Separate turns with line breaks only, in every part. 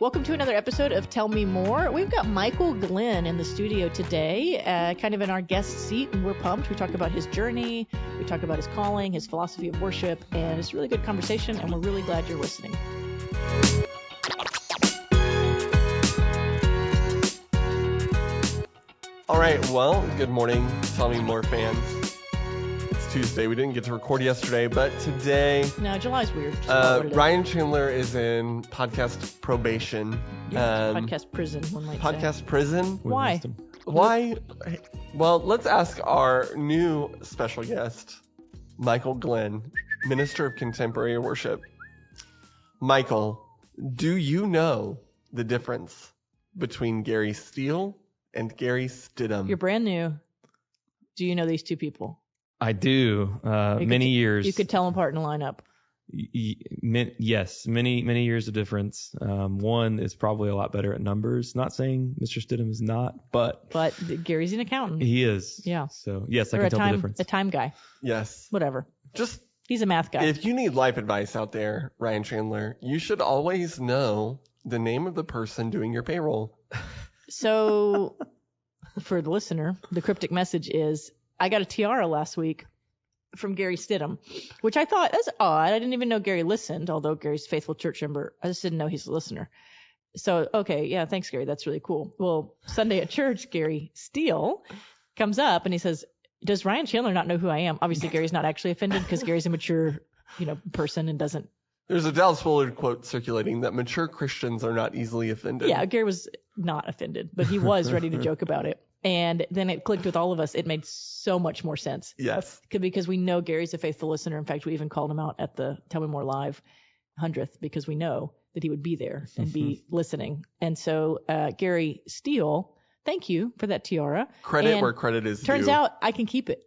Welcome to another episode of Tell Me More. We've got Michael Glenn in the studio today, kind of in our guest seat, and we're pumped. We talk about his journey, we talk about his calling, his philosophy of worship, and it's a really good conversation, and we're really glad you're listening.
All right, well, good morning, Tell Me More fans. It's Tuesday. We didn't get to record yesterday, but today...
No, July's weird.
Ryan Chandler is in podcast probation.
Podcast prison, one might say.
Podcast prison?
Why?
Why? Well, let's ask our new special guest, Michael Glenn, Minister of Contemporary Worship. Michael, do you know the difference between Gary Steele and Gary Stidham?
You're brand new. Do you know these two people?
I do. Many years.
You could tell them apart in a lineup.
Yes, many years of difference. One is probably a lot better at numbers. Not saying Mr. Stidham is not, but
Gary's an accountant.
He is.
Yeah.
So yes, I can tell the difference.
A time guy.
Yes.
Whatever. He's a math guy.
If you need life advice out there, Ryan Chandler, you should always know the name of the person doing your payroll.
So, for the listener, the cryptic message is, I got a tiara last week from Gary Stidham, which I thought, that's odd. I didn't even know Gary listened, although Gary's a faithful church member. I just didn't know he's a listener. So, okay, yeah, thanks, Gary. That's really cool. Well, Sunday at church, Gary Steele comes up and he says, does Ryan Chandler not know who I am? Obviously, Gary's not actually offended because Gary's a mature, person and doesn't.
There's a Dallas Willard quote circulating that mature Christians are not easily offended.
Yeah, Gary was not offended, but he was ready to joke about it. And then it clicked with all of us. It made so much more sense.
Yes.
Because we know Gary's a faithful listener. In fact, we even called him out at the Tell Me More Live 100th because we know that he would be there and be listening. And so Gary Steele, thank you for that tiara.
Credit where credit is due.
Turns out I can keep it.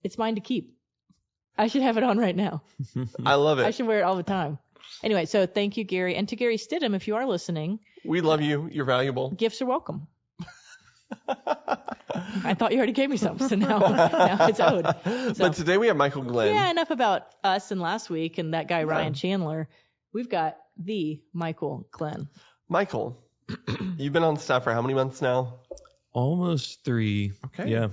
It's mine to keep. I should have it on right now.
I love it.
I should wear it all the time. Anyway, so thank you, Gary. And to Gary Stidham, if you are listening.
We love you. You're valuable.
Gifts are welcome. I thought you already gave me some, so now it's owed. So,
but today we have Michael Glenn.
Yeah, enough about us and last week and that guy Ryan Chandler. We've got the Michael Glenn.
Michael, you've been on staff for how many months now?
Almost 3.
Okay.
Yeah.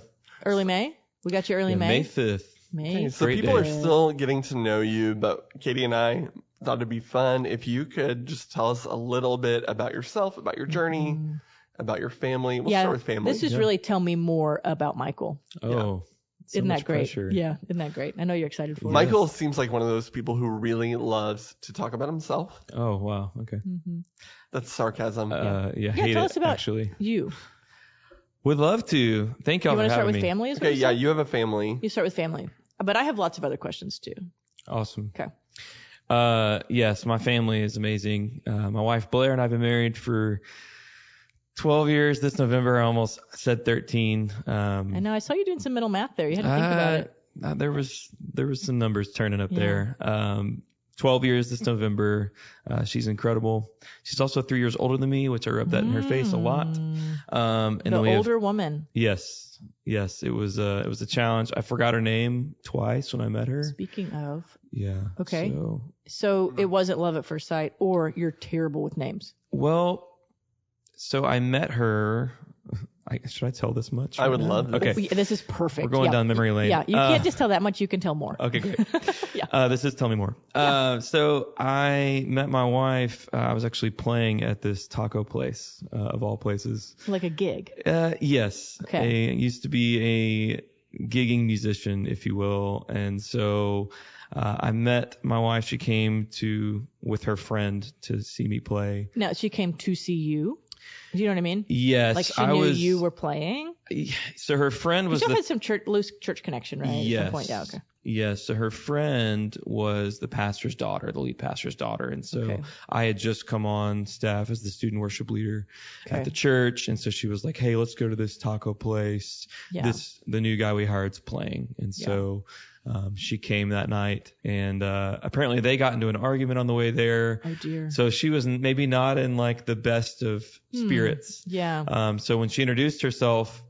Early May? We got you early May?
May 5th.
May.
So people are still getting to know you, but Katy and I thought it'd be fun if you could just tell us a little bit about yourself, about your journey, about your family. We'll start with family.
This is really Tell Me More about Michael.
Oh, so
isn't that great?
Pressure.
Yeah, isn't that great? I know you're excited for it.
Michael seems like one of those people who really loves to talk about himself.
Oh, wow. Okay.
Mm-hmm.
That's sarcasm.
Hate tell us about
actually.
You.
Would love to. Thank y'all for having me.
You want to start with family?
Okay, yeah, you have a family.
You start with family. But I have lots of other questions too.
Awesome.
Okay.
Yes, my family is amazing. My wife Blair and I have been married for 12 years. This November, I almost said 13.
I know. I saw you doing some mental math there. You had to think about it.
There was some numbers turning up there. 12 years this November. She's incredible. She's also 3 years older than me, which I rub that in her face a lot. And
the older woman.
Yes. It was a challenge. I forgot her name twice when I met her.
Speaking of.
Yeah.
Okay. So it wasn't love at first sight, or you're terrible with names.
Well, so I met her. Should I tell this much?
I would love this.
Okay.
This is perfect.
We're going down memory lane.
Yeah, you can't just tell that much. You can tell more.
Okay, great.
Yeah.
This is Tell Me More. So I met my wife. I was actually playing at this taco place, of all places.
Like a gig?
Yes.
Okay.
I used to be a gigging musician, if you will. And so I met my wife. She came with her friend to see me play.
No, she came to see you? Do you know what I mean?
Yes.
Like she knew you were playing?
So her friend was...
You still had some loose church connection, right?
Yes.
At some point? Yeah, okay.
Yes. So her friend was the pastor's daughter, the lead pastor's daughter. And so I had just come on staff as the student worship leader at the church. And so she was like, hey, let's go to this taco place.
Yeah.
The new guy we hired's playing. And so she came that night, and apparently they got into an argument on the way there.
Oh, dear.
So she was maybe not in like the best of spirits.
Yeah.
So when she introduced herself,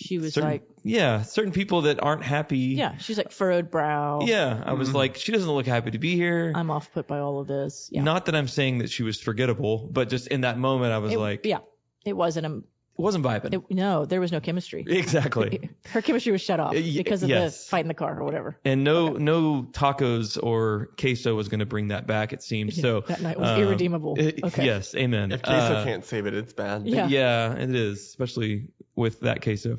She was
certain people that aren't happy.
Yeah, she's like furrowed brow.
Yeah, I was like, she doesn't look happy to be here.
I'm off put by all of this. Yeah.
Not that I'm saying that she was forgettable, but just in that moment, I was
it wasn't
it wasn't vibing.
No, there was no chemistry.
Exactly.
Her chemistry was shut off because of the fight in the car or whatever.
And no tacos or queso was going to bring that back, it seemed. So
that night was irredeemable. Okay.
Yes, amen.
If queso can't save it, it's bad.
Yeah, it is, especially with that queso.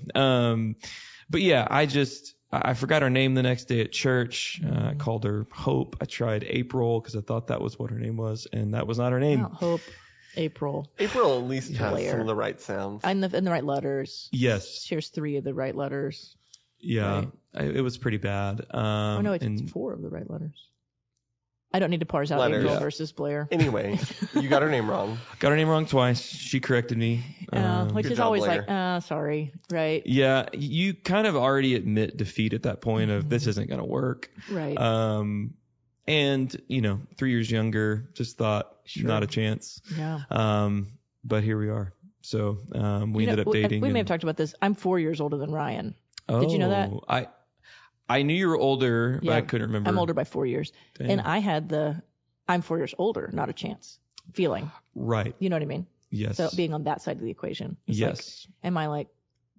But yeah, I forgot her name the next day at church. I called her Hope. I tried April because I thought that was what her name was, and that was not her name.
Hope. April
at least has some of the right sounds.
And the right letters.
Yes.
She has 3 of the right letters.
Yeah. Right. It was pretty bad.
No, it's 4 of the right letters. I don't need to parse out April versus Blair.
Anyway, you got her name wrong.
Got her name wrong twice. She corrected me.
Which is always
Blair.
like, sorry, right?
Yeah, you kind of already admit defeat at that point of this isn't going to work.
Right.
And, 3 years younger, just thought not a chance.
Yeah.
But here we are. So we ended up dating.
We may have talked about this. I'm 4 years older than Ryan. Did you know that?
I knew you were older, but I couldn't remember.
I'm older by 4 years. Dang. And I had I'm 4 years older, not a chance feeling.
Right.
You know what I mean?
Yes.
So being on that side of the equation.
Yes.
Like, am I like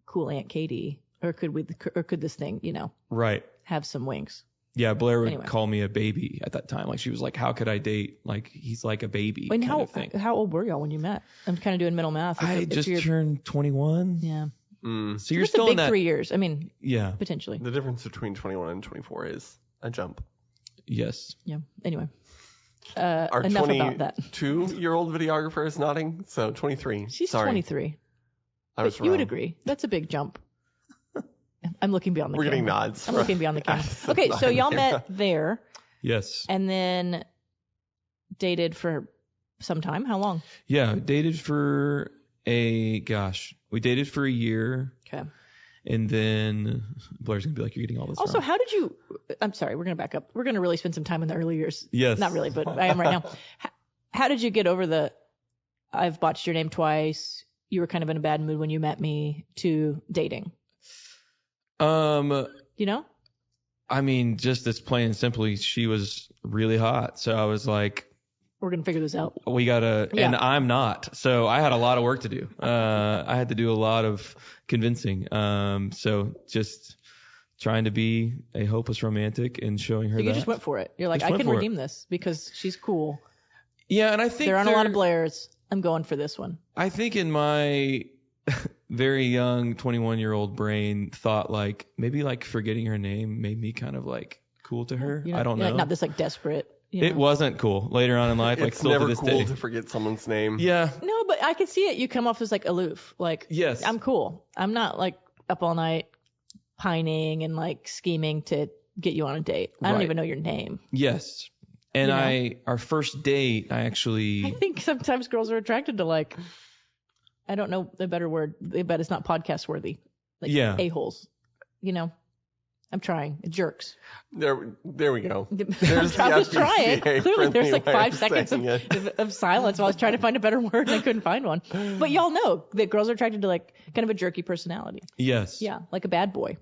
cool Aunt Katy, or could this thing,
right,
have some wings?
Yeah, Blair would call me a baby at that time. Like, she was like, how could I date? Like, he's like a baby.
And
kind
how old were y'all when you met? I'm kind of doing mental math.
I just turned 21.
Yeah.
So you're still
a big
in that
3 years. I mean,
yeah,
potentially.
The difference between 21 and 24 is a jump.
Yes.
Yeah. Anyway.
Our
enough about that.
22-year-old videographer is nodding. So 23.
She's
Sorry.
23.
I was
but you would agree. That's a big jump. I'm looking beyond the camera.
We're getting nods.
I'm looking beyond the camera. Okay, so y'all met there.
Yes.
And then dated for some time. How long?
Yeah, dated for we dated for a year.
Okay.
And then Blair's going to be like, you're getting all this
Also,
wrong.
how did you, I'm sorry, we're going to back up. We're going to really spend some time in the early years.
Yes.
Not really, but I am right now. How did you get over I've botched your name twice, you were kind of in a bad mood when you met me, to dating? I
mean, just as plain and simply, she was really hot. So I was like,
we're going to figure this out.
We got to, and I'm not. So I had a lot of work to do. I had to do a lot of convincing. So just trying to be a hopeless romantic and showing her that.
You just went for it. You're like, I can redeem this because she's cool.
Yeah, and I think
there aren't a lot of Blairs. I'm going for this one.
I think in my very young 21-year-old brain thought like maybe like forgetting her name made me kind of like cool to her. I don't know.
Like, not this like desperate.
It wasn't cool later on in life. Like,
it's never
to this
cool
day.
to forget someone's name.
Yeah.
No, but I could see it. You come off as like aloof. Like,
yes,
I'm cool. I'm not like up all night pining and like scheming to get you on a date. I don't even know your name.
Yes. And our first date, I
think sometimes girls are attracted to like, I don't know the better word, but it's not podcast worthy. Like a-holes, I'm trying. Jerks.
There we go.
There's I was trying. Clearly, there's like 5 seconds of silence while I was trying to find a better word and I couldn't find one. But y'all know that girls are attracted to like kind of a jerky personality.
Yes.
Yeah, like a bad boy.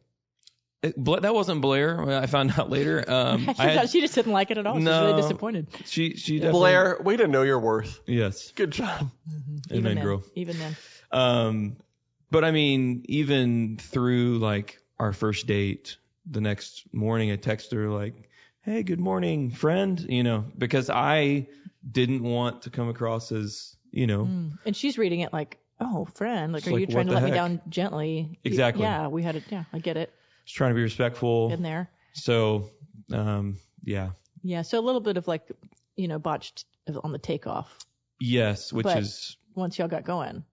That wasn't Blair. I found out later.
She just didn't like it at all. She was really disappointed.
She definitely...
Blair, way to know your worth.
Yes.
Good job.
Amen,
girl.
Even then.
But I mean, even through like our first date, the next morning I texted her like, hey, good morning, friend, because I didn't want to come across as, And
she's reading it like, oh, friend, like, are you trying to let me down gently?
Exactly.
Yeah, we had it. Yeah, I get it.
Just trying to be respectful.
In there.
So, yeah.
Yeah, so a little bit of like, botched on the takeoff.
Yes,
but once y'all got going.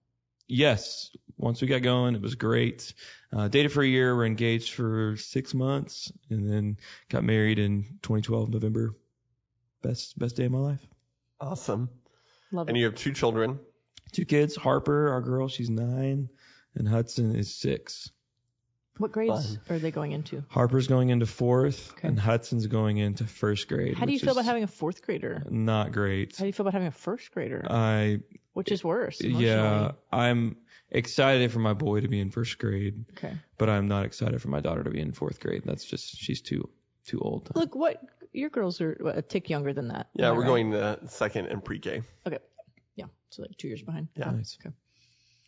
Yes, once we got going, it was great. Dated for a year, we're engaged for 6 months, and then got married in 2012 November. Best day of my life.
Awesome.
Love it.
And you have 2 children.
2 kids. Harper, our girl, she's 9, and Hudson is 6.
What grades are they going into?
Harper's going into 4th, and Hudson's going into 1st grade.
How do you feel about having a 4th grader?
Not great.
How do you feel about having a 1st grader? Which is worse?
Yeah, I'm excited for my boy to be in 1st grade.
Okay.
But I'm not excited for my daughter to be in 4th grade. That's just, she's too old.
Look, your girls are a tick younger than that.
Yeah, we're going to 2nd and pre-K.
Okay. Yeah, so like 2 years behind.
Yeah.
Nice.
Okay.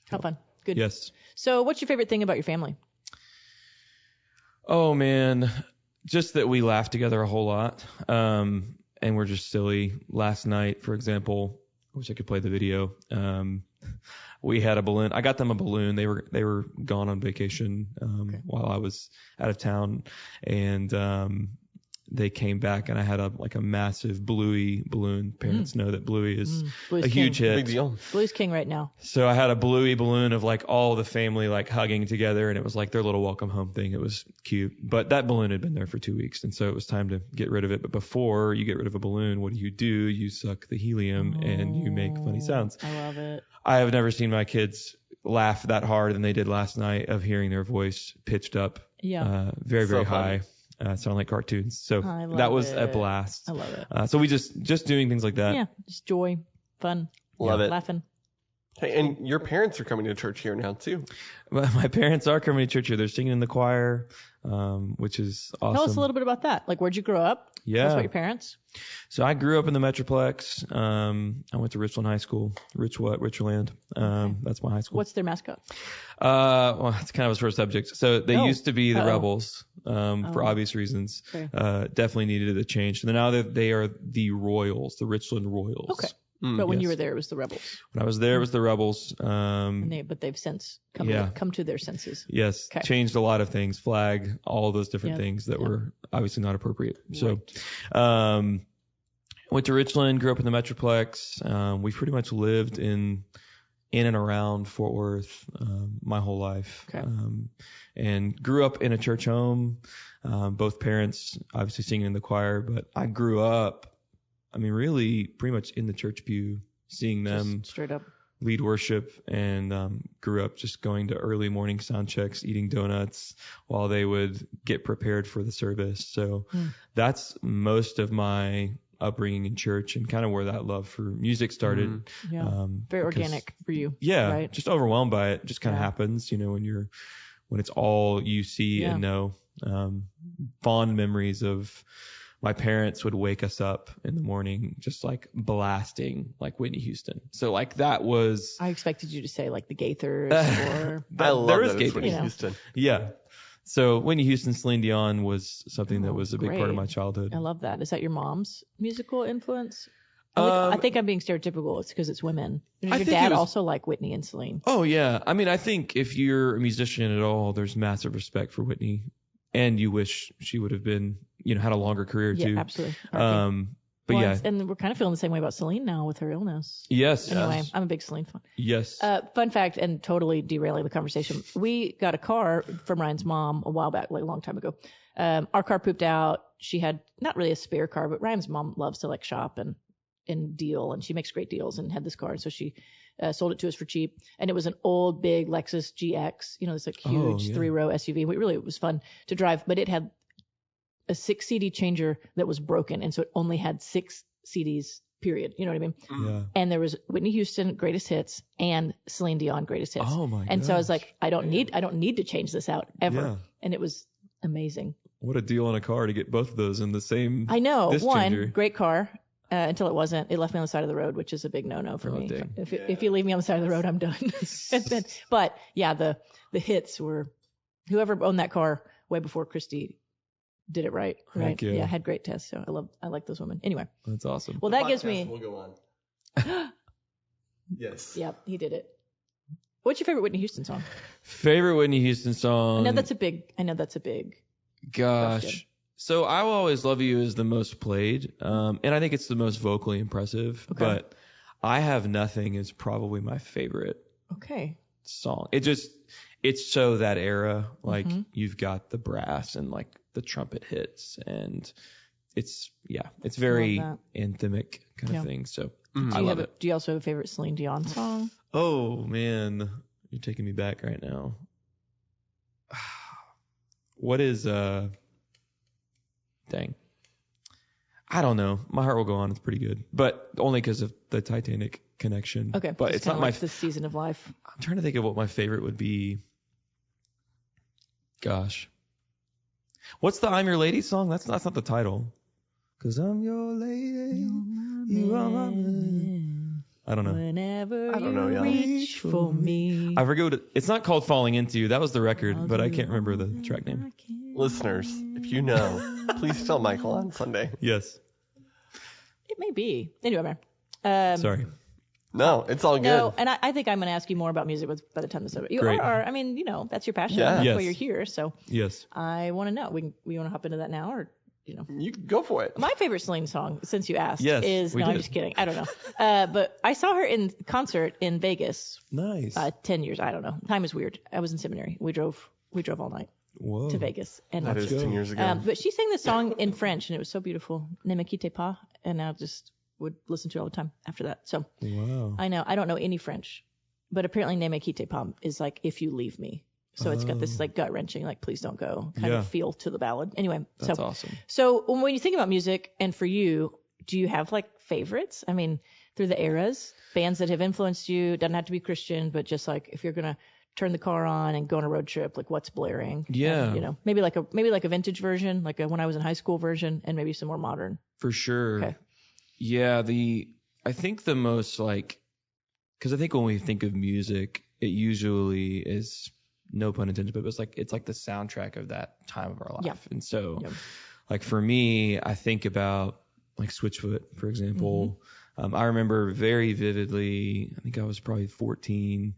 Have fun. Good.
Yes.
So what's your favorite thing about your family?
Oh, man. Just that we laugh together a whole lot. And we're just silly. Last night, for example, I wish I could play the video. We had a balloon. I got them a balloon. They were gone on vacation while I was out of town. And they came back, and I had a massive Bluey balloon. Parents know that Bluey is
Bluey's
a huge hit.
Big deal.
Bluey's king right now.
So I had a Bluey balloon of all the family hugging together, and it was their little welcome home thing. It was cute. But that balloon had been there for 2 weeks, and so it was time to get rid of it. But before you get rid of a balloon, what do? You suck the helium and you make funny sounds.
I love it.
I have never seen my kids laugh that hard than they did last night of hearing their voice pitched up very, very high. Sound like cartoons. So that was a blast.
I love it.
So we just doing things like that.
Yeah, just joy, fun.
Love it.
Laughing.
Hey, and your parents are coming to church here now too.
My parents are coming to church here. They're singing in the choir, which is awesome.
Tell us a little bit about that. Where'd you grow up?
Yeah.
Tell us about your parents.
So I grew up in the Metroplex. I went to Richland High School. Richland. That's my high school.
What's their mascot?
Well, it's kind of a sore subject. So they used to be the Rebels, for obvious reasons.
Okay.
Definitely needed a change. So now they are the Royals, the Richland Royals.
Okay. But when you were there, it was the Rebels.
When I was there, it was the Rebels.
But they've since come to their senses.
Yes. Okay. Changed a lot of things. Flag, all those different things that were obviously not appropriate. Right. So, went to Richland, grew up in the Metroplex. We pretty much lived in and around Fort Worth my whole life.
Okay.
And grew up in a church home. Both parents obviously singing in the choir, but I grew up, really pretty much in the church pew, seeing them
just straight up
lead worship, and grew up just going to early morning sound checks, eating donuts while they would get prepared for the service. So that's most of my upbringing in church, and kind of where that love for music started.
Very organic for you.
Yeah.
Right?
Just overwhelmed by it. Just kind of happens, when it's all you see and know. Fond memories of my parents would wake us up in the morning just blasting Whitney Houston. So that was.
I expected you to say the Gaithers or.
I love that it's Whitney Houston.
Yeah. So Whitney Houston, Celine Dion was something that was a big part of my childhood.
I love that. Is that your mom's musical influence? I think I'm being stereotypical. It's because it's women. Does your dad also like Whitney and Celine?
Oh yeah. I think if you're a musician at all, there's massive respect for Whitney, and you wish she would have been, had a longer career too.
Yeah, absolutely.
But
and we're kind of feeling the same way about Celine now with her illness.
Yes.
Anyway, I'm a big Celine fan.
Yes.
Fun fact, and totally derailing the conversation. We got a car from Ryan's mom a while back, a long time ago. Our car pooped out. She had not really a spare car, but Ryan's mom loves to shop and deal, and she makes great deals, and had this car, and so she sold it to us for cheap. And it was an old big Lexus GX, this huge 3-row SUV. It was fun to drive, but it had a 6 CD changer that was broken, and so it only had 6 CDs, period. You know what I mean?
Yeah.
And there was Whitney Houston Greatest Hits and Celine Dion Greatest Hits.
Oh my god.
And so I was like, I don't need to change this out ever. Yeah. And it was amazing.
What a deal on a car to get both of those in the same.
I know.
Changer.
Great car. Until it wasn't. It left me on the side of the road, which is a big no-no for me.
Dang.
If you leave me on the side of the road, I'm done. But yeah, the hits were, whoever owned that car way before Christy did it right. Yeah, had great tests. So I like those women. Anyway.
That's awesome.
Well, that gives me.
We'll go on. Yes.
Yep, he did it. What's your favorite Whitney Houston song?
Favorite Whitney Houston song?
I know that's a big.
Gosh.
Question.
So I Will Always Love You is the most played, and I think it's the most vocally impressive. Okay. But I Have Nothing is probably my favorite.
Okay.
Song. It's so that era. You've got the brass and the trumpet hits, and it's very anthemic kind of thing. So I love it.
Do you also have a favorite Celine Dion song?
Oh man, you're taking me back right now. What is dang. I don't know. My Heart Will Go On is pretty good, but only because of the Titanic connection.
Okay,
but it's not
like the season of life.
I'm trying to think of what my favorite would be. Gosh, what's the "I'm Your Lady" song? That's not the title. 'Cause I'm your lady, you are my man. I don't know.
Whenever
I don't know,
you
y'all.
reach for me.
I forget it's not called Falling Into You. That was the record, but I can't remember the track name.
Listeners, if you know, please tell Michael on Sunday.
Yes.
It may be. Anyway, man.
Sorry.
No, it's all good.
No, and I think I'm going to ask you more about music by the time this is over. You
Great.
are. I mean, that's your passion.
Yeah.
That's
Yes.
why you're here. So
Yes.
I want to know. We want to hop into that now, or
You go for it.
My favorite Celine song, since you asked,
Yes,
is
we
no, I'm
did.
just kidding. I don't know. But I saw her in concert in Vegas.
Nice.
10 years. I don't know. Time is weird. I was in seminary. We drove all night
Whoa.
to Vegas, and
That is 10 years ago.
but she sang this song in French, and it was so beautiful. Ne me quitte pas, and I just would listen to it all the time after that. So
Wow.
I know I don't know any French, but apparently ne me quitte pas is like if you leave me. So it's got this like gut wrenching, like please don't go kind
Yeah.
of feel to the ballad. Anyway,
That's awesome.
So when you think about music, and for you, do you have like favorites? I mean, through the eras, bands that have influenced you. Doesn't have to be Christian, but just like if you're gonna turn the car on and go on a road trip, like what's blaring?
Yeah.
And, maybe like a vintage version, like a when I was in high school version, and maybe some more modern.
For sure.
Okay.
Yeah. I think the most because I think when we think of music, it usually is, no pun intended, but it's like the soundtrack of that time of our life.
Yeah.
And so,
Yeah.
like for me, I think about like Switchfoot, for example. I remember very vividly, I think I was probably 14,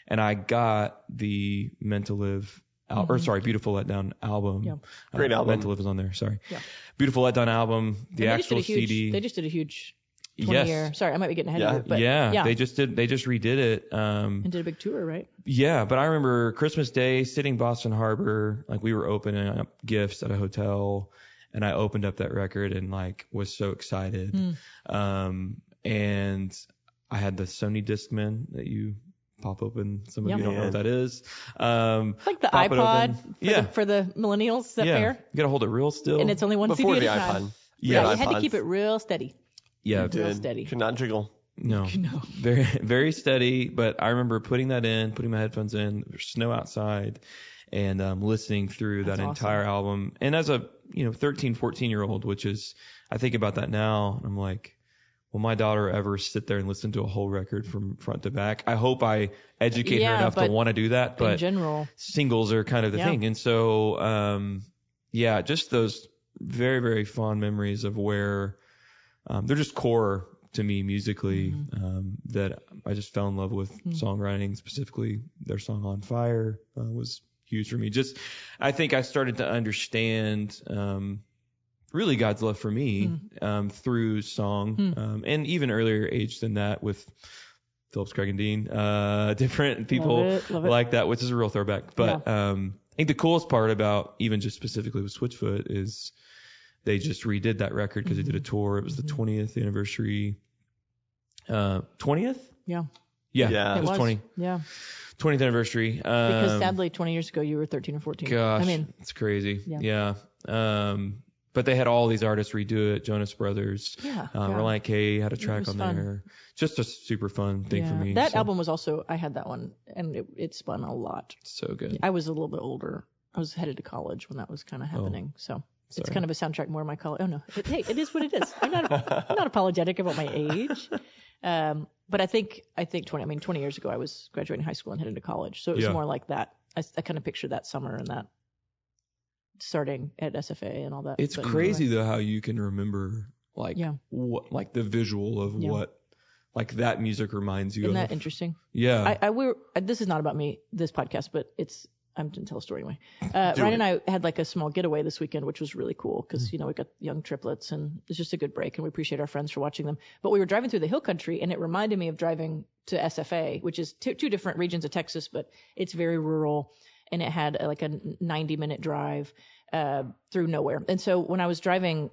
and I got the Meant to Live, Beautiful Letdown album.
Yeah.
Great album.
Meant to Live is on there, sorry.
Yeah.
Beautiful Letdown album, the
And
actual CD.
They just did a huge 20-year. Sorry, I might be getting ahead of you, but
yeah, they just redid it.
And did a big tour, right?
Yeah, but I remember Christmas Day sitting Boston Harbor, like we were opening up gifts at a hotel, and I opened up that record and like was so excited. And I had the Sony Discman that you pop open. Some of you don't know what that is.
Like the
pop it
iPod
open.
for the millennials, is that fair?
You gotta hold it real still.
And it's only one
Before
CD
the
at a time.
iPod.
Yeah,
you had to
iPods.
keep it real steady.
yeah,
Real steady.
Could not jiggle.
no,
No.
very very steady. But I remember putting my headphones in. There's snow outside, and listening through
That's
that
awesome.
entire album. And as a 13, 14-year-old, which is, I think about that now, I'm like, will my daughter ever sit there and listen to a whole record from front to back? I hope I educate her enough to
but
want to do that. But
in general,
singles are kind of the thing. And so, just those very, very fond memories of where they're just core to me musically, that I just fell in love with songwriting, specifically their song On Fire was huge for me. Just, I think I started to understand really God's love for me through song, and even earlier age than that with Phillips, Craig, and Dean, different people
Love it.
like that, which is a real throwback. But I think the coolest part about even just specifically with Switchfoot is they just redid that record because they did a tour. It was the 20th anniversary. 20th?
Yeah.
Yeah, it was 20.
Yeah.
20th anniversary.
Because sadly, 20 years ago, you were 13 or 14.
Gosh,
I mean,
it's crazy.
Yeah.
But they had all these artists redo it. Jonas Brothers.
Yeah.
Reliant K had a track
was
on
fun.
there. Just a super fun thing for me.
That
so,
album was also, I had that one, and it spun a lot.
so good.
I was a little bit older. I was headed to college when that was kind of happening. So it's kind of a soundtrack more of my college. Oh, no. Hey, it is what it is. I'm not apologetic about my age. But I think 20 years ago, I was graduating high school and headed to college. So it was more like that. I kind of pictured that summer and that starting at SFA and all that.
It's
But
crazy
anyway.
though how you can remember what, like the visual of what like that music reminds you
Isn't
of.
that interesting?
Yeah.
This is not about me, this podcast, but I'm going to tell a story anyway. Ryan and I had like a small getaway this weekend, which was really cool because, we got young triplets and it's just a good break and we appreciate our friends for watching them. But we were driving through the hill country and it reminded me of driving to SFA, which is two different regions of Texas, but it's very rural and it had like a 90-minute drive through nowhere. And so when I was driving,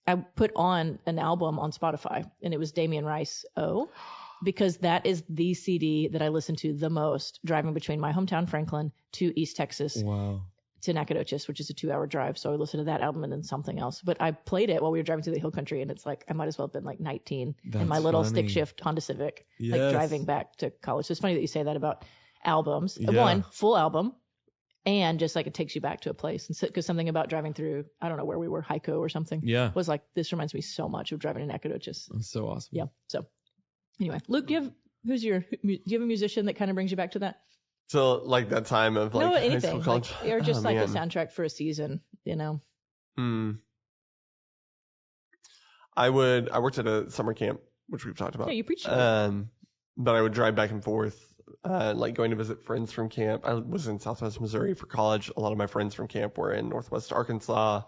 I put on an album on Spotify and it was Damien Rice, because that is the CD that I listen to the most driving between my hometown, Franklin, to East Texas.
Wow.
to Nacogdoches, which is a 2-hour drive. So I would listen to that album and then something else. But I played it while we were driving through the hill country, and it's like I might as well have been like 19 in my little stick shift Honda Civic, like driving back to college. So it's funny that you say that about albums. One, full album, and just like it takes you back to a place. And because something about driving through, I don't know where we were, Heiko or something, was like, this reminds me so much of driving to Nacogdoches.
That's so awesome.
Yeah. So anyway, Luke, do you have a musician that kind of brings you back to that?
So like that time of like high school, college,
or just a soundtrack for a season,
I worked at a summer camp, which we've talked about.
Yeah, you preached.
But I would drive back and forth, like going to visit friends from camp. I was in Southwest Missouri for college. A lot of my friends from camp were in Northwest Arkansas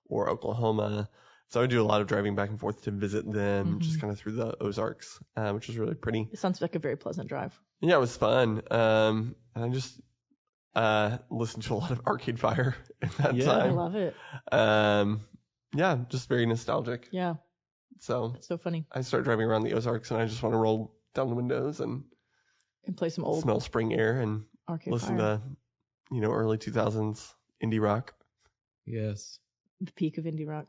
or Oklahoma. So I would do a lot of driving back and forth to visit them, just kind of through the Ozarks, which was really pretty.
It sounds like a very pleasant drive.
Yeah, it was fun. And I just listened to a lot of Arcade Fire in that time.
I love it.
Yeah, just very nostalgic.
Yeah.
So
that's so funny.
I start driving around the Ozarks, and I just want to roll down the windows and
play some old
smell spring air and
Arcade
listen
Fire.
to early 2000s indie rock.
Yes.
The peak of indie rock.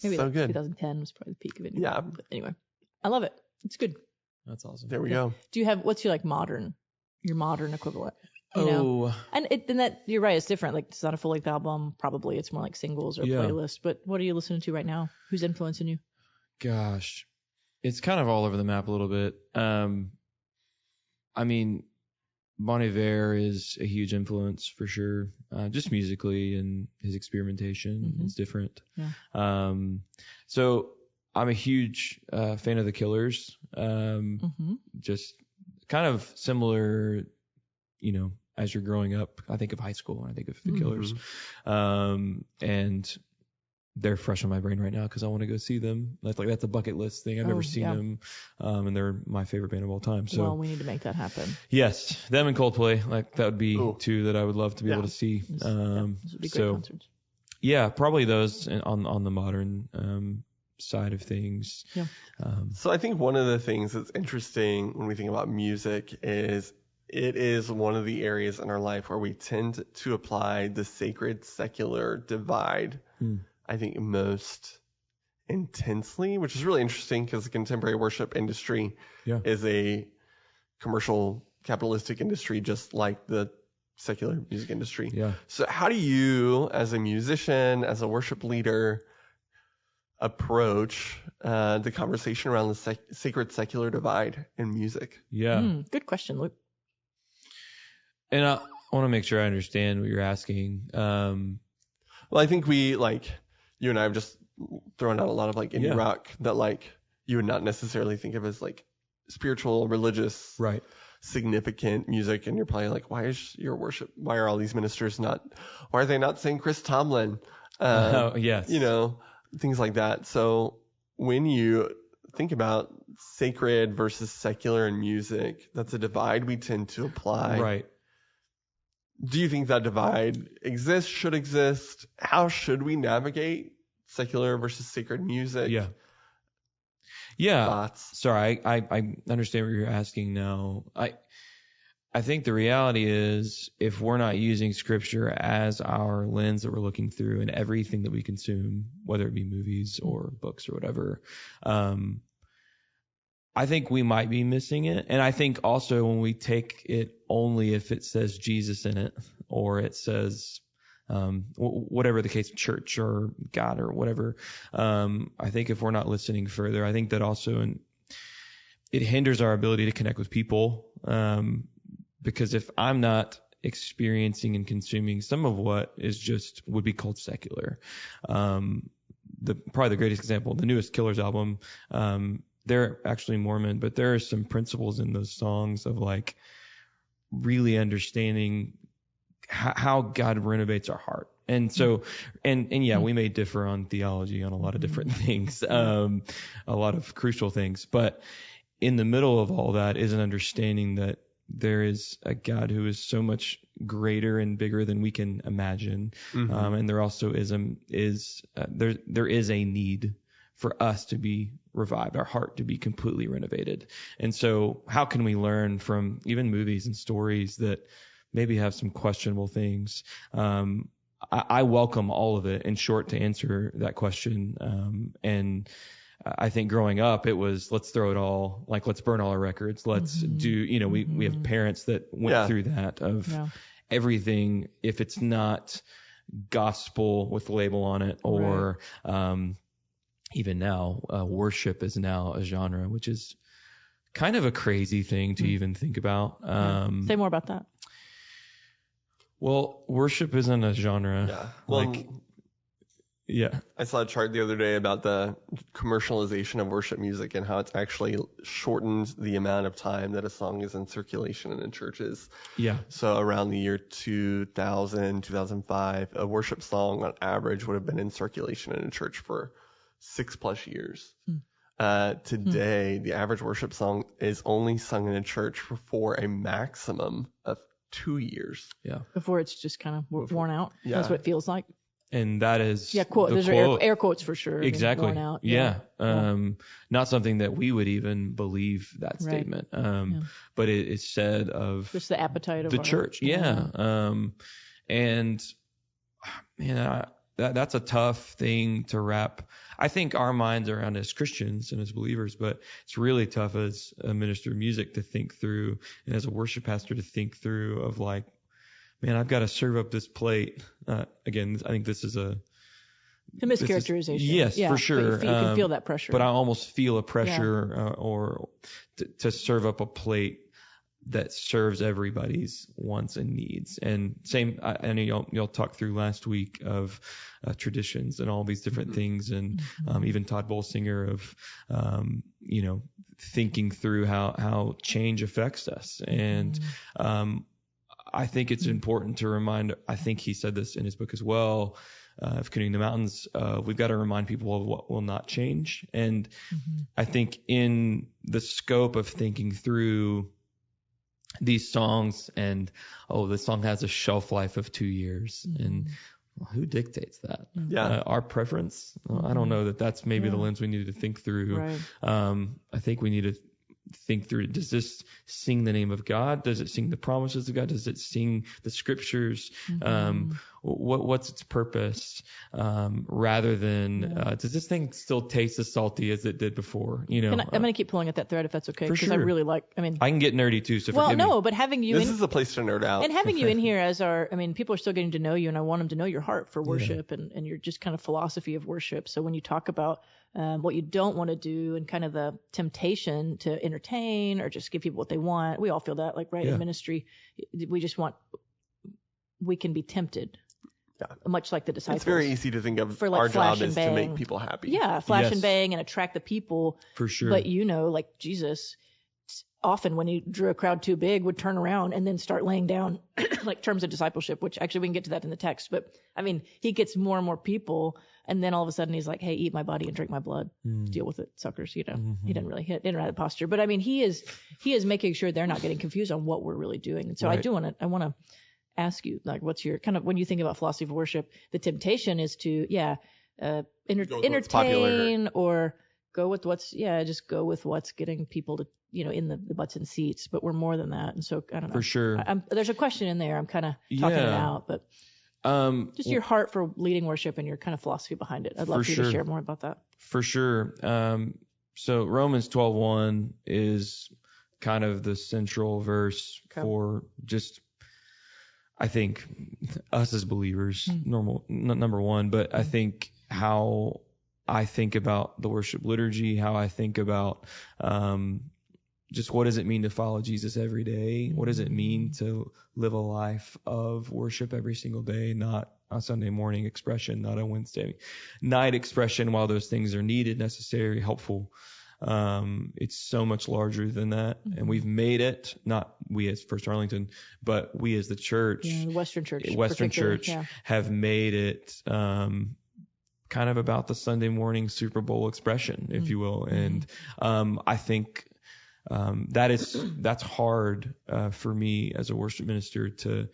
Maybe
so
like
good.
2010 was probably the peak of indie
Yeah.
rock. But anyway, I love it. It's good.
That's awesome.
There we go.
Do you have what's your modern equivalent? You know? And that you're right, it's different. Like it's not a full length album, probably it's more like singles or playlist. But what are you listening to right now? Who's influencing you?
Gosh, it's kind of all over the map a little bit. I mean, Bon Iver is a huge influence for sure, just musically, and his experimentation is different.
Yeah.
So I'm a huge fan of the Killers. Just kind of similar, as you're growing up. I think of high school and I think of the Killers, and they're fresh on my brain right now because I want to go see them. That's a bucket list thing. I've never seen them, and they're my favorite band of all time. So
well, we need to make that happen.
Yes, them and Coldplay. Like that would be two that I would love to be able to see.
Those would be great concerts.
Yeah, probably those on the modern side of things.
Yeah.
So I think one of the things that's interesting when we think about music is it is one of the areas in our life where we tend to apply the sacred secular divide. I think most intensely, which is really interesting because the contemporary worship industry is a commercial capitalistic industry just like the secular music industry.
Yeah.
So how do you, as a musician, as a worship leader, approach the conversation around the sacred secular divide in music?
Yeah.
Good question, Luke.
And I want to make sure I understand what you're asking.
Well, I think you and I have just thrown out a lot of indie rock that you would not necessarily think of as spiritual, religious, significant music. And you're probably like, why are all these ministers why are they not saying Chris Tomlin?
Yes.
Things like that. So when you think about sacred versus secular in music, that's a divide we tend to apply.
Right.
Do you think that divide exists, should exist? How should we navigate secular versus sacred music?
Yeah.
Thoughts?
Sorry, I understand what you're asking now. I think the reality is if we're not using scripture as our lens that we're looking through in everything that we consume, whether it be movies or books or whatever, I think we might be missing it. And I think also when we take it only if it says Jesus in it, or it says whatever the case, church or God or whatever, I think if we're not listening further, I think that also it hinders our ability to connect with people. Because if I'm not experiencing and consuming some of what would be called secular, probably the greatest example, the newest Killers album, they're actually Mormon, but there are some principles in those songs of really understanding how God renovates our heart. And so, and we may differ on theology on a lot of different things, a lot of crucial things, but in the middle of all that is an understanding that there is a God who is so much greater and bigger than we can imagine. And there also is there is a need for us to be revived, our heart to be completely renovated. And so how can we learn from even movies and stories that maybe have some questionable things? I welcome all of it. In short, to answer that question, and I think growing up, it was, let's throw it all, like, let's burn all our records. Let's do, we have parents that went through that of everything. If it's not gospel with a label on it, or even now, worship is now a genre, which is kind of a crazy thing to even think about.
Say more about that.
Well, worship isn't a genre.
Yeah. Well, I saw a chart the other day about the commercialization of worship music and how it's actually shortened the amount of time that a song is in circulation in churches.
Yeah.
So around the year 2000, 2005, a worship song on average would have been in circulation in a church for 6+ years. Today, the average worship song is only sung in a church for a maximum of 2 years.
Yeah.
Before it's just kind of worn out.
Yeah.
That's what it feels like.
And that is
Those are air quotes for sure.
Exactly.
Worn out.
Yeah. Not something that we would even believe that statement. But it's said of
just the appetite of
the church. Yeah. And man, that's a tough thing to wrap, I think, our minds around as Christians and as believers, but it's really tough as a minister of music to think through, and as a worship pastor to think through of like, man, I've got to serve up this plate. Again, I think this is a
mischaracterization.
Yes, for sure.
You can feel that pressure.
But I almost feel a pressure or to serve up a plate that serves everybody's wants and needs. And same, I know y'all talked through last week of traditions and all these different things, and even Todd Bolsinger of thinking through how change affects us. And I think it's important to remind, I think he said this in his book as well, of Canoeing the Mountains, we've got to remind people of what will not change. And I think in the scope of thinking through these songs and, this song has a shelf life of 2 years. And who dictates that?
Yeah.
Our preference? I don't know that that's maybe the lens we need to think through.
Right.
I think we need to think through, does this sing the name of God? Does it sing the promises of God? Does it sing the scriptures? What's its purpose? Rather than, does this thing still taste as salty as it did before? I'm
going to keep pulling at that thread if that's okay.
For sure.
I really like,
I can get nerdy too, so forgive me.
But having you
this is a place to nerd out.
And having you in here as people are still getting to know you, and I want them to know your heart for worship and your just kind of philosophy of worship. So when you talk about what you don't want to do and kind of the temptation to entertain or just give people what they want, we all feel that, in ministry, we can be tempted.
Yeah.
Much like the disciples.
It's very easy to think of our job is to make people happy.
Yeah, flash and bang and attract the people.
For sure.
But like Jesus, often when he drew a crowd too big, would turn around and then start laying down terms of discipleship, which actually we can get to that in the text. But he gets more and more people, and then all of a sudden he's like, hey, eat my body and drink my blood. Deal with it, suckers. He didn't really didn't have the posture. But he is making sure they're not getting confused on what we're really doing. And so I want to ask you, what's your kind of, when you think about philosophy of worship, the temptation is to entertain or go with just go with what's getting people to in the butts and seats. But we're more than that, and so I don't know.
For sure,
there's a question in there. I'm kind of talking it out, but just your heart for leading worship and your kind of philosophy behind it. I'd love for you to share more about that.
For sure. So Romans 12:1 is kind of the central verse for just, I think, us as believers, number one, but I think how I think about the worship liturgy, how I think about just what does it mean to follow Jesus every day? What does it mean to live a life of worship every single day, not a Sunday morning expression, not a Wednesday night expression, while those things are needed, necessary, helpful. It's so much larger than that. And we've made it, not we as First Arlington, but we as the church,
the Western Church
have made it, kind of about the Sunday morning Super Bowl expression, if you will. And, I think, that's hard, for me as a worship minister to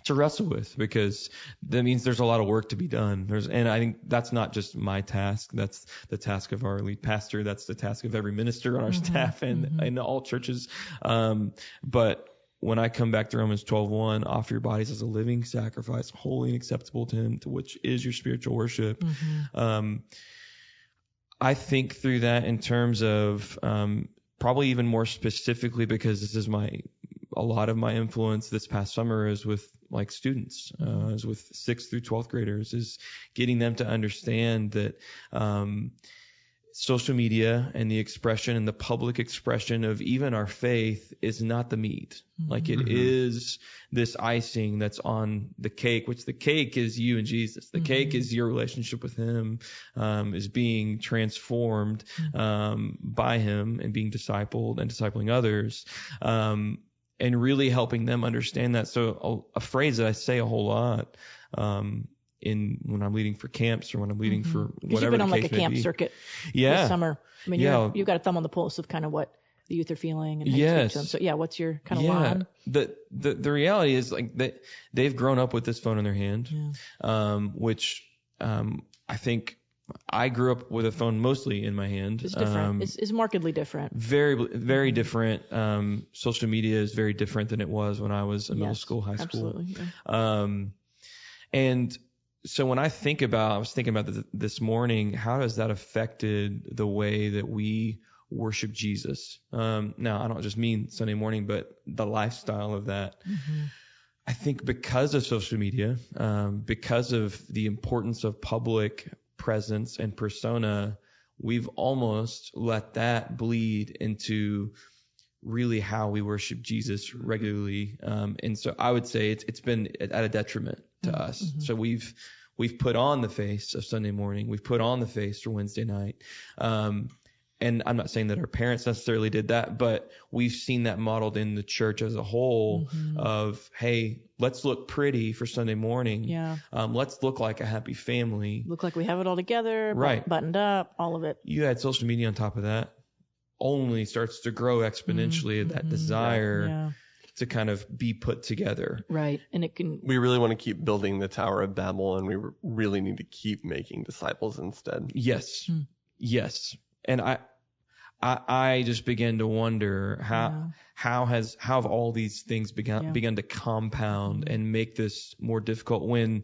wrestle with, because that means there's a lot of work to be done. And I think that's not just my task. That's the task of our lead pastor. That's the task of every minister on our staff and in all churches. But when I come back to Romans 12:1, offer your bodies as a living sacrifice, holy and acceptable to him, to which is your spiritual worship. I think through that in terms of probably even more specifically, because this is a lot of my influence this past summer is with like students, is with 6th through 12th graders, is getting them to understand that social media and the expression and the public expression of even our faith is not the meat. Like it is this icing that's on the cake, which the cake is you and Jesus. The cake is your relationship with him, is being transformed by him and being discipled and discipling others, and really helping them understand that. So a phrase that I say a whole lot when I'm leading for camps or when I'm leading for whatever the case may be.
You've been on like a camp circuit this summer. I mean, you've got a thumb on the pulse of kind of what the youth are feeling and how you speak to them. So yeah, what's your kind of line?
The reality is like they've grown up with this phone in their hand, which I think I grew up with a phone mostly in my hand.
It's different. It's markedly different.
Very, very different. Social media is very different than it was when I was in middle school, high school.
Absolutely. Yeah.
And so when I was thinking about this morning, how has that affected the way that we worship Jesus? Now, I don't just mean Sunday morning, but the lifestyle of that. I think because of social media, because of the importance of public presence and persona, we've almost let that bleed into really how we worship Jesus regularly. And so I would say it's been at a detriment to us. So we've put on the face of Sunday morning. We've put on the face for Wednesday night. And I'm not saying that our parents necessarily did that, but we've seen that modeled in the church as a whole of, hey, let's look pretty for Sunday morning.
Yeah.
Let's look like a happy family.
Look like we have it all together,
right?
Buttoned up, all of it.
You add social media on top of that, only starts to grow exponentially that desire to kind of be put together.
Right. And it can.
We really want to keep building the Tower of Babel, and we really need to keep making disciples instead.
Yes. Yes. And I just began to wonder how have all these things begun to compound and make this more difficult, when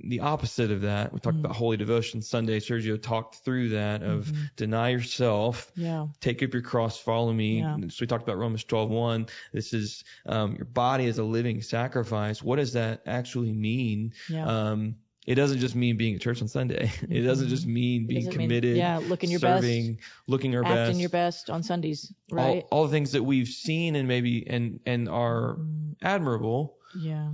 the opposite of that, we talked about Holy Devotion Sunday. Sergio talked through that of deny yourself, take up your cross, follow me. So we talked about Romans 12:1. This is your body as a living sacrifice. What does that actually mean? It doesn't just mean being at church on Sunday. It doesn't just mean being committed,
looking your
serving,
best,
looking our best,
acting your best on Sundays, right?
All the things that we've seen and maybe and are admirable,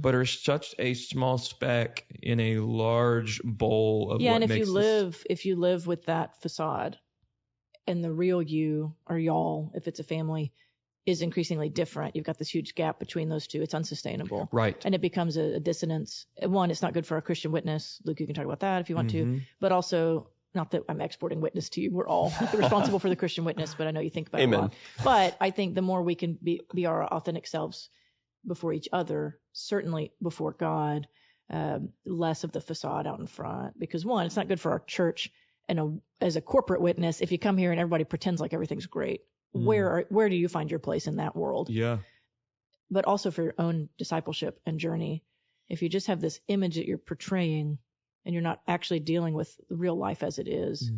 but are such a small speck in a large bowl of what
and
makes
if you live with that facade, and the real you or y'all, if it's a family, is increasingly different. You've got this huge gap between those two. It's unsustainable.
Right.
And it becomes a dissonance. One, it's not good for our Christian witness. Luke, you can talk about that if you want to. But also, not that I'm exporting witness to you. We're all responsible for the Christian witness, but I know you think about it a lot. But I think the more we can be our authentic selves before each other, certainly before God, less of the facade out in front. Because one, it's not good for our church and as a corporate witness, if you come here and everybody pretends like everything's great. Where do you find your place in that world?
Yeah.
But also for your own discipleship and journey, if you just have this image that you're portraying and you're not actually dealing with real life as it is,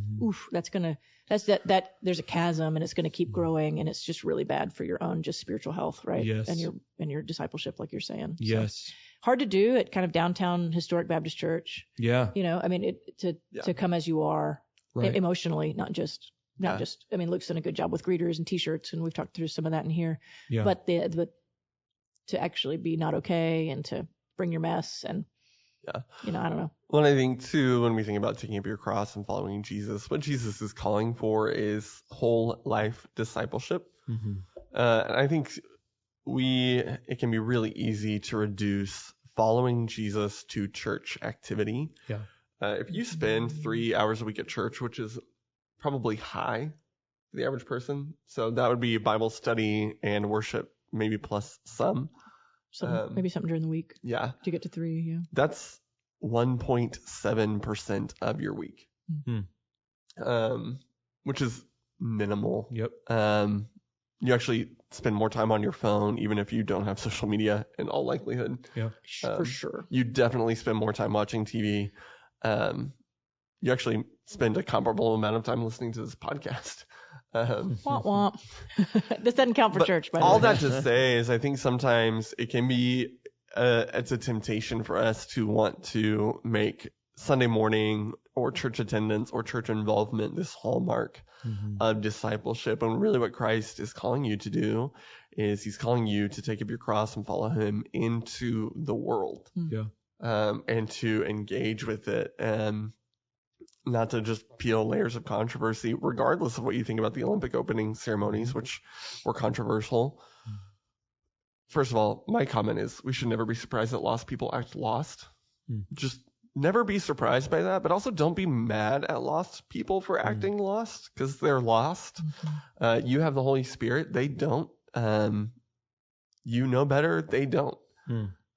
there's a chasm, and it's going to keep growing, and it's just really bad for your own just spiritual health, right?
Yes.
And your discipleship, like you're saying.
Yes.
So, hard to do at kind of downtown historic Baptist church.
Yeah.
I mean, to come as you are emotionally, not just. I mean, Luke's done a good job with greeters and T-shirts, and we've talked through some of that in here. Yeah. But to actually be not okay and to bring your mess and, I don't know.
Well, I think too, when we think about taking up your cross and following Jesus, what Jesus is calling for is whole life discipleship. And I think it can be really easy to reduce following Jesus to church activity.
Yeah.
If you spend 3 hours a week at church, which is probably high for the average person. So that would be Bible study and worship, maybe plus some.
Maybe something during the week.
Yeah.
To get to 3, yeah.
That's 1.7% of your week. Which is minimal.
Yep.
You actually spend more time on your phone, even if you don't have social media in all likelihood.
Yeah.
For sure.
You definitely spend more time watching TV. You actually spend a comparable amount of time listening to this podcast.
Womp womp. This doesn't count for church, by the way.
All that to say is I think sometimes it can be, it's a temptation for us to want to make Sunday morning or church attendance or church involvement this hallmark of discipleship. And really what Christ is calling you to do is he's calling you to take up your cross and follow him into the world.
Yeah.
And to engage with it, and not to just peel layers of controversy, regardless of what you think about the Olympic opening ceremonies, which were controversial. First of all, my comment is we should never be surprised that lost people act lost. Just never be surprised by that, but also don't be mad at lost people for acting lost, because they're lost. You have the Holy Spirit. They don't. You know better. They don't.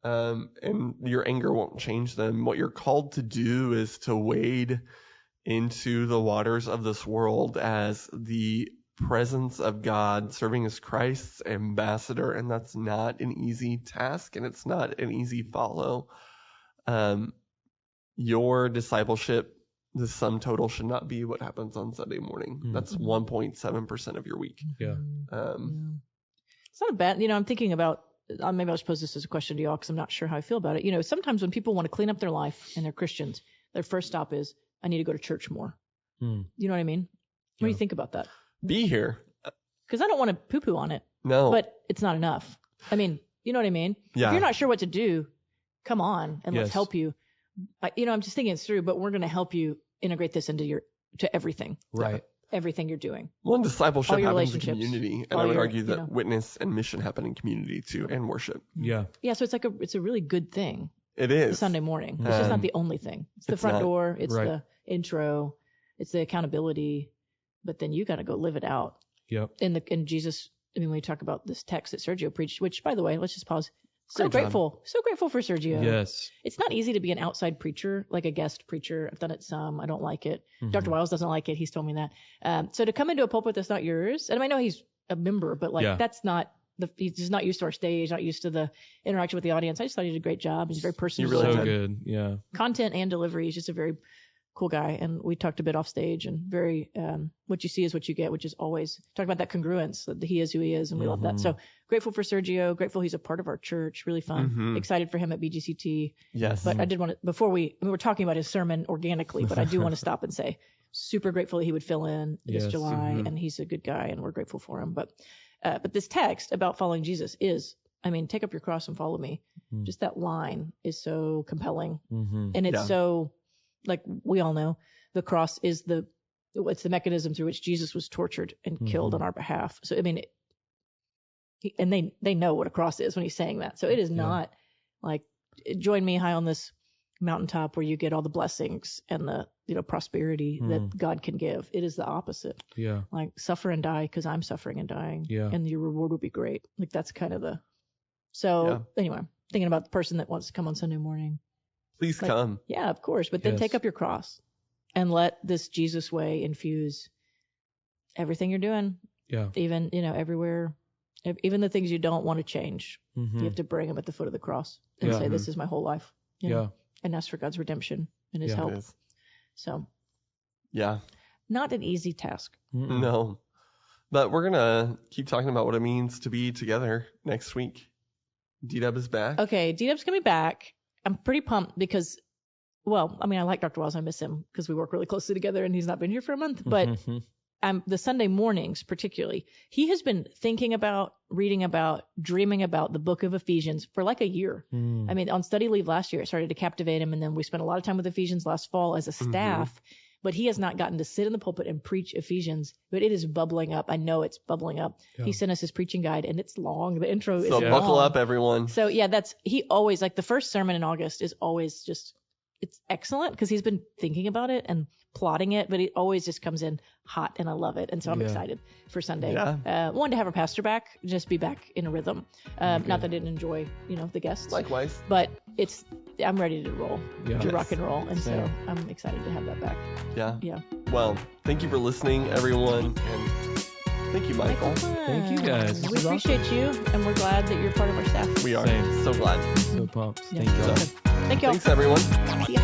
And your anger won't change them. What you're called to do is to wade into the waters of this world as the presence of God, serving as Christ's ambassador. And that's not an easy task, and it's not an easy follow. Your discipleship, the sum total should not be what happens on Sunday morning. That's 1.7% of your week.
Yeah.
It's not a bad, I'm thinking about, maybe I'll just pose this as a question to y'all because I'm not sure how I feel about it. Sometimes when people want to clean up their life and they're Christians, their first stop is, I need to go to church more. You know what I mean? What do you think about that?
Be here.
Because I don't want to poo-poo on it.
No.
But it's not enough. I mean, you know what I mean?
Yeah.
If you're not sure what to do, come on and let's
Yes.
help you. I'm just thinking it through, but we're going to help you integrate this into to everything.
Right.
Everything you're doing.
Well, discipleship
All your
happens in
relationships.
community, and
All
I would
your,
argue that witness and mission happen in community too, and worship.
Yeah.
Yeah, so it's a really good thing.
It is.
Sunday morning. It's just not the only thing. It's the front
not.
door. It's
Right.
the intro. It's the accountability. But then you got to go live it out.
Yep.
In Jesus, when we talk about this text that Sergio preached, which, by the way, let's just pause. So
Great job.
grateful for Sergio.
Yes.
It's not easy to be an outside preacher, like a guest preacher. I've done it some. I don't like it. Dr. Wiles doesn't like it. He's told me that. So to come into a pulpit that's not yours, and I know he's a member, but that's not he's just not used to our stage, not used to the interaction with the audience. I just thought he did a great job. He's very personal.
really
So
did.
good. Yeah.
Content and delivery. He's just a very cool guy. And we talked a bit off stage, and very what you see is what you get, which is always talk about that congruence, that he is who he is, and we love that. So grateful for Sergio, grateful he's a part of our church, really fun, excited for him at BGCT.
Yes.
But I did want to, before we were talking about his sermon organically, but I do want to stop and say, super grateful that he would fill in this
Yes.
July, and he's a good guy, and we're grateful for him. But this text about following Jesus is, take up your cross and follow me. Just that line is so compelling. And it's so, like we all know, the cross is it's the mechanism through which Jesus was tortured and killed on our behalf. So, and they know what a cross is when he's saying that. So it is not like, join me high on this mountaintop where you get all the blessings and the, prosperity that God can give. It is the opposite.
Yeah.
Like, suffer and die because I'm suffering and dying.
Yeah.
And your reward will be great. Like, that's kind of anyway, thinking about the person that wants to come on Sunday morning.
Please come.
Yeah, of course. But then take up your cross and let this Jesus way infuse everything you're doing.
Yeah.
Even, everywhere, even the things you don't want to change. You have to bring them at the foot of the cross and say, this is my whole life. And ask for God's redemption and his help.
It is.
So,
Yeah.
not an easy task.
No. But we're going to keep talking about what it means to be together next week. D-Dub is back.
Okay, D-Dub's coming back. I'm pretty pumped because, I like Dr. Wiles. I miss him because we work really closely together and he's not been here for a month. But the Sunday mornings particularly, he has been thinking about, reading about, dreaming about the book of Ephesians for like a year. On study leave last year, it started to captivate him. And then we spent a lot of time with Ephesians last fall as a staff. But he has not gotten to sit in the pulpit and preach Ephesians. But it is bubbling up. I know it's bubbling up. Yeah. He sent us his preaching guide, and it's long. The intro is long.
So buckle up, everyone.
So, he always, like the first sermon in August is always just, it's excellent because he's been thinking about it and plotting it, but it always just comes in hot, and I love it. And so I'm excited for Sunday. Wanted to have our pastor back, just be back in a rhythm. Not that I didn't enjoy, the guests.
Likewise.
But I'm ready to roll, to rock and roll. And
Same.
so I'm excited to have that back.
Yeah.
Yeah.
Well, thank you for listening, everyone. And Thank you, Michael.
Thank you, guys. This
We
is
appreciate you, and we're glad that you're part of our staff.
We are
Same.
so glad.
So pumped.
Yeah.
Thank y'all.
Thank y'all.
Thanks, everyone.
See ya.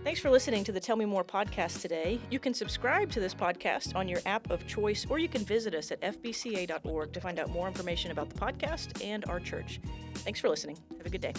Thanks for listening to the Tell Me More podcast today. You can subscribe to this podcast on your app of choice, or you can visit us at fbca.org to find out more information about the podcast and our church. Thanks for listening. Have a good day.